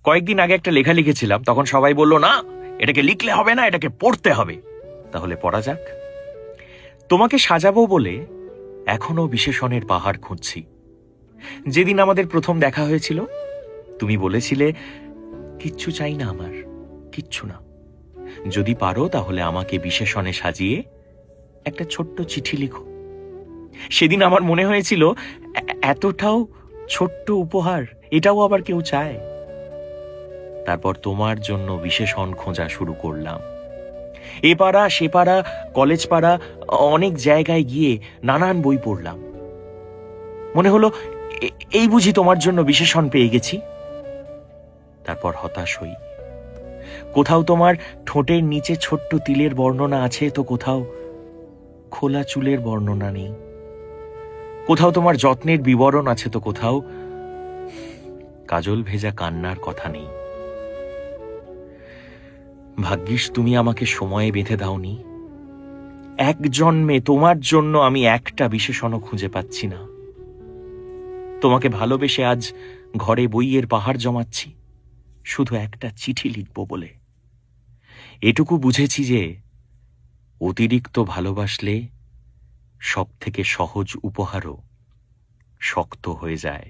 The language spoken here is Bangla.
কয়েকদিন আগে একটা লেখা লিখেছিলাম, তখন সবাই বলল, না এটাকে লিখলে হবে না, এটাকে পড়তে হবে। তাহলে পড়া যাক। তোমাকে সাজাবো বলে এখনো বিশেষণের পাহাড় খুঁজছি। যেদিন আমাদের প্রথম দেখা হয়েছিল, তুমি বলেছিলে, কিচ্ছু চাই না আমার, কিচ্ছু না, যদি পারো তাহলে আমাকে বিশেষণে সাজিয়ে একটা ছোট্ট চিঠি লিখো। সেদিন আমার মনে হয়েছিল, এতটাও ছোট্ট উপহার, এটাও আবার কেউ চায়। তারপর তোমার জন্য বিশেষণ খোঁজা শুরু করলাম। এ পাড়া সে পাড়া, কলেজ পাড়া, অনেক জায়গায় গিয়ে নানান বই পড়লাম। মনে হলো এই বুঝি তোমার জন্য বিশেষণ পেয়ে গেছি। তারপর হতাশ হই। কোথাও তোমার ঠোঁটের নিচে ছোট্ট তিলের বর্ণনা আছে, তো কোথাও খোলা চুলের বর্ণনা নেই। কোথাও তোমার যত্নের বিবরণ আছে, তো কোথাও কাজল ভেজা কান্নার কথা নেই। ভাগ্যিস তুমি আমাকে সময়ে বেঁধে দাওনি। এক জন্মে তোমার জন্য আমি একটা বিশেষণও খুঁজে পাচ্ছি না। তোমাকে ভালোবেসে আজ ঘরে বইয়ের পাহাড় জমাচ্ছি, শুধু একটা চিঠি লিখব বলে। এটুকু বুঝেছি যে অতিরিক্ত ভালোবাসলে সব থেকে সহজ উপহারও শক্ত হয়ে যায়।